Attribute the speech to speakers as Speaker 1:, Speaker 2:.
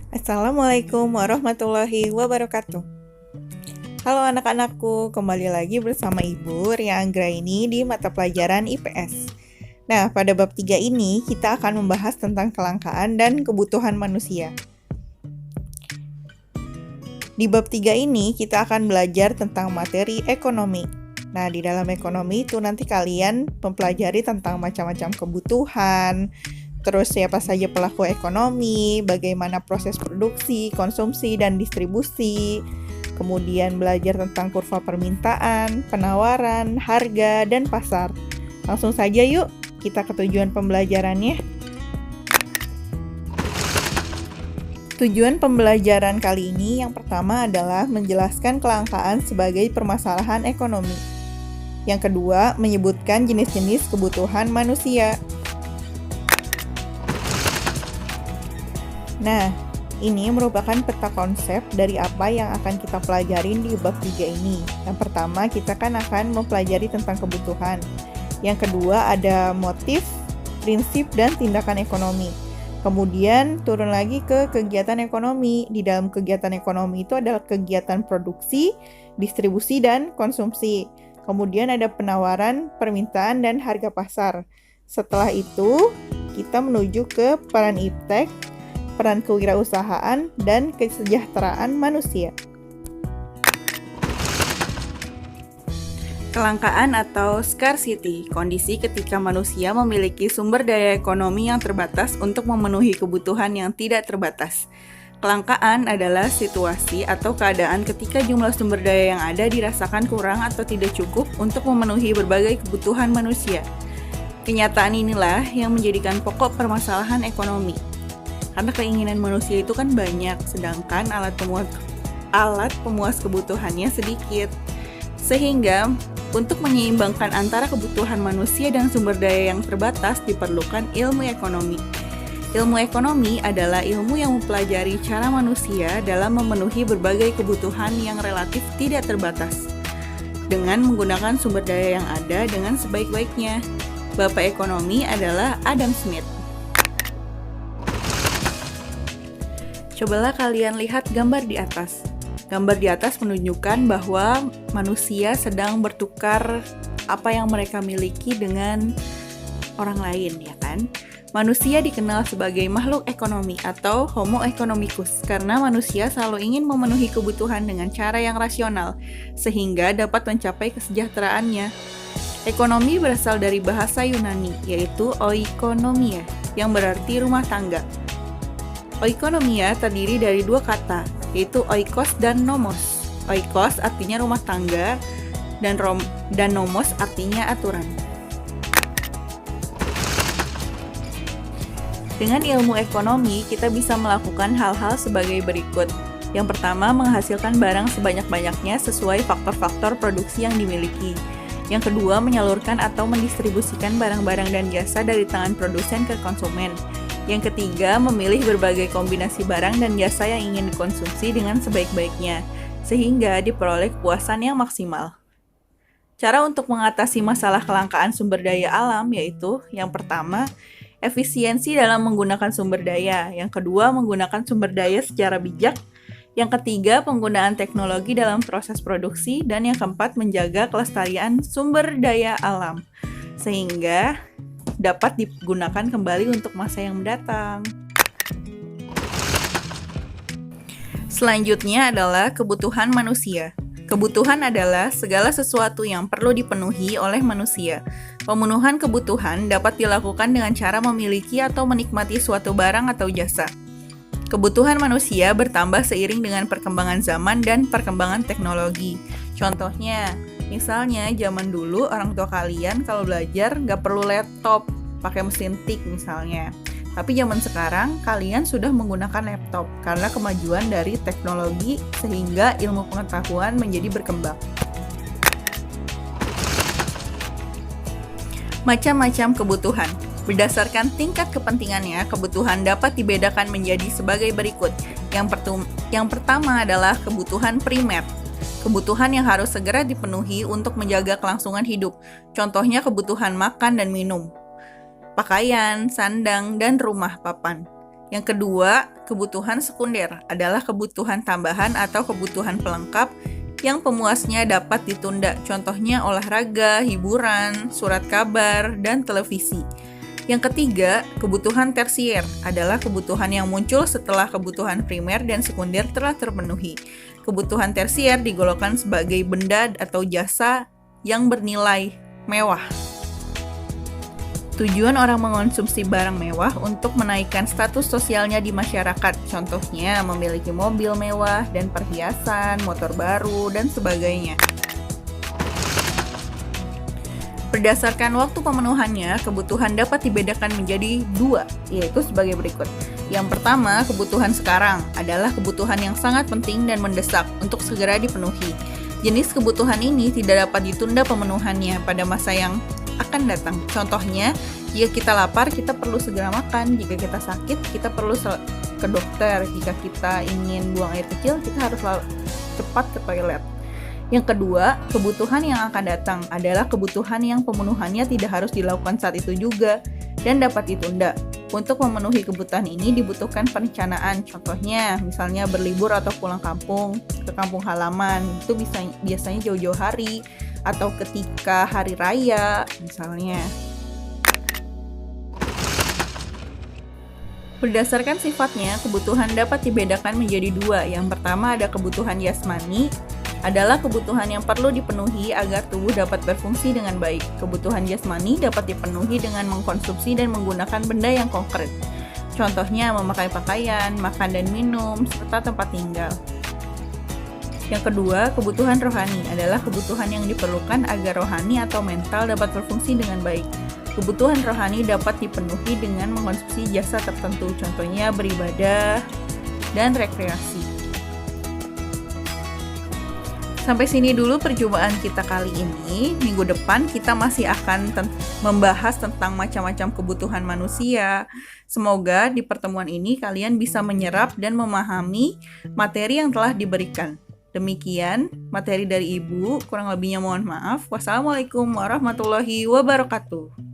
Speaker 1: Assalamualaikum warahmatullahi wabarakatuh. Halo anak-anakku, kembali lagi bersama Ibu Ria Anggraini di mata pelajaran IPS. Nah, pada bab 3 ini kita akan membahas tentang kelangkaan dan kebutuhan manusia. Di bab 3 ini kita akan belajar tentang materi ekonomi. Nah, di dalam ekonomi itu nanti kalian mempelajari tentang macam-macam kebutuhan, terus siapa saja pelaku ekonomi, bagaimana proses produksi, konsumsi, dan distribusi. Kemudian belajar tentang kurva permintaan, penawaran, harga, dan pasar. Langsung saja yuk, kita ke tujuan pembelajarannya. Tujuan pembelajaran kali ini yang pertama adalah menjelaskan kelangkaan sebagai permasalahan ekonomi. Yang kedua, menyebutkan jenis-jenis kebutuhan manusia. Nah, ini merupakan peta konsep dari apa yang akan kita pelajarin di bab 3 ini. Yang pertama, kita kan akan mempelajari tentang kebutuhan. Yang kedua, ada motif, prinsip, dan tindakan ekonomi. Kemudian, turun lagi ke kegiatan ekonomi. Di dalam kegiatan ekonomi itu adalah kegiatan produksi, distribusi, dan konsumsi. Kemudian ada penawaran, permintaan, dan harga pasar. Setelah itu, kita menuju ke peran iptek, peran kewirausahaan, dan kesejahteraan manusia. Kelangkaan atau scarcity, kondisi ketika manusia memiliki sumber daya ekonomi yang terbatas untuk memenuhi kebutuhan yang tidak terbatas. Kelangkaan adalah situasi atau keadaan ketika jumlah sumber daya yang ada dirasakan kurang atau tidak cukup untuk memenuhi berbagai kebutuhan manusia. Kenyataan inilah yang menjadikan pokok permasalahan ekonomi. Karena keinginan manusia itu kan banyak, sedangkan alat pemuas kebutuhannya sedikit. Sehingga untuk menyeimbangkan antara kebutuhan manusia dan sumber daya yang terbatas diperlukan ilmu ekonomi. Ilmu ekonomi adalah ilmu yang mempelajari cara manusia dalam memenuhi berbagai kebutuhan yang relatif tidak terbatas dengan menggunakan sumber daya yang ada dengan sebaik-baiknya. Bapak ekonomi adalah Adam Smith. Cobalah kalian lihat gambar di atas. Gambar di atas menunjukkan bahwa manusia sedang bertukar apa yang mereka miliki dengan orang lain, ya kan? Manusia dikenal sebagai makhluk ekonomi atau Homo economicus karena manusia selalu ingin memenuhi kebutuhan dengan cara yang rasional sehingga dapat mencapai kesejahteraannya. Ekonomi berasal dari bahasa Yunani yaitu oikonomia yang berarti rumah tangga. Oikonomia terdiri dari dua kata yaitu oikos dan nomos. Oikos artinya rumah tangga dan nomos artinya aturan. Dengan ilmu ekonomi, kita bisa melakukan hal-hal sebagai berikut. Yang pertama, menghasilkan barang sebanyak-banyaknya sesuai faktor-faktor produksi yang dimiliki. Yang kedua, menyalurkan atau mendistribusikan barang-barang dan jasa dari tangan produsen ke konsumen. Yang ketiga, memilih berbagai kombinasi barang dan jasa yang ingin dikonsumsi dengan sebaik-baiknya, sehingga diperoleh kepuasan yang maksimal. Cara untuk mengatasi masalah kelangkaan sumber daya alam yaitu, yang pertama, efisiensi dalam menggunakan sumber daya. Yang kedua, menggunakan sumber daya secara bijak. Yang ketiga, penggunaan teknologi dalam proses produksi. Dan yang keempat, menjaga kelestarian sumber daya alam, sehingga dapat digunakan kembali untuk masa yang mendatang. Selanjutnya adalah kebutuhan manusia. Kebutuhan adalah segala sesuatu yang perlu dipenuhi oleh manusia. Pemenuhan kebutuhan dapat dilakukan dengan cara memiliki atau menikmati suatu barang atau jasa. Kebutuhan manusia bertambah seiring dengan perkembangan zaman dan perkembangan teknologi. Contohnya, misalnya zaman dulu orang tua kalian kalau belajar nggak perlu laptop, pakai mesin tik misalnya. Tapi zaman sekarang kalian sudah menggunakan laptop karena kemajuan dari teknologi sehingga ilmu pengetahuan menjadi berkembang. Macam-macam kebutuhan. Berdasarkan tingkat kepentingannya, kebutuhan dapat dibedakan menjadi sebagai berikut. Yang pertama adalah kebutuhan primer. Kebutuhan yang harus segera dipenuhi untuk menjaga kelangsungan hidup. Contohnya kebutuhan makan dan minum, pakaian, sandang, dan rumah papan. Yang kedua, kebutuhan sekunder adalah kebutuhan tambahan atau kebutuhan pelengkap yang pemuasnya dapat ditunda. Contohnya olahraga, hiburan, surat kabar, dan televisi. Yang ketiga, kebutuhan tersier adalah kebutuhan yang muncul setelah kebutuhan primer dan sekunder telah terpenuhi. Kebutuhan tersier digolongkan sebagai benda atau jasa yang bernilai mewah. Tujuan orang mengonsumsi barang mewah untuk menaikkan status sosialnya di masyarakat. Contohnya memiliki mobil mewah dan perhiasan, motor baru, dan sebagainya. Berdasarkan waktu pemenuhannya, kebutuhan dapat dibedakan menjadi dua, yaitu sebagai berikut. Yang pertama, kebutuhan sekarang adalah kebutuhan yang sangat penting dan mendesak untuk segera dipenuhi. Jenis kebutuhan ini tidak dapat ditunda pemenuhannya pada masa yang akan datang. Contohnya, jika kita lapar, kita perlu segera makan. Jika kita sakit, kita perlu ke dokter. Jika kita ingin buang air kecil, kita harus cepat ke toilet. Yang kedua, kebutuhan yang akan datang adalah kebutuhan yang pemenuhannya tidak harus dilakukan saat itu juga dan dapat ditunda. Untuk memenuhi kebutuhan ini dibutuhkan perencanaan. Contohnya, misalnya berlibur atau pulang kampung ke kampung halaman. Itu biasanya jauh-jauh hari atau ketika hari raya misalnya. Berdasarkan sifatnya, kebutuhan dapat dibedakan menjadi dua. Yang pertama ada kebutuhan jasmani, adalah kebutuhan yang perlu dipenuhi agar tubuh dapat berfungsi dengan baik. Kebutuhan jasmani dapat dipenuhi dengan mengkonsumsi dan menggunakan benda yang konkret. Contohnya memakai pakaian, makan dan minum, serta tempat tinggal. Yang kedua, kebutuhan rohani adalah kebutuhan yang diperlukan agar rohani atau mental dapat berfungsi dengan baik. Kebutuhan rohani dapat dipenuhi dengan mengkonsumsi jasa tertentu, contohnya beribadah dan rekreasi. Sampai sini dulu perjumpaan kita kali ini. Minggu depan kita masih akan membahas tentang macam-macam kebutuhan manusia. Semoga di pertemuan ini kalian bisa menyerap dan memahami materi yang telah diberikan. Demikian materi dari Ibu, kurang lebihnya mohon maaf. Wassalamualaikum warahmatullahi wabarakatuh.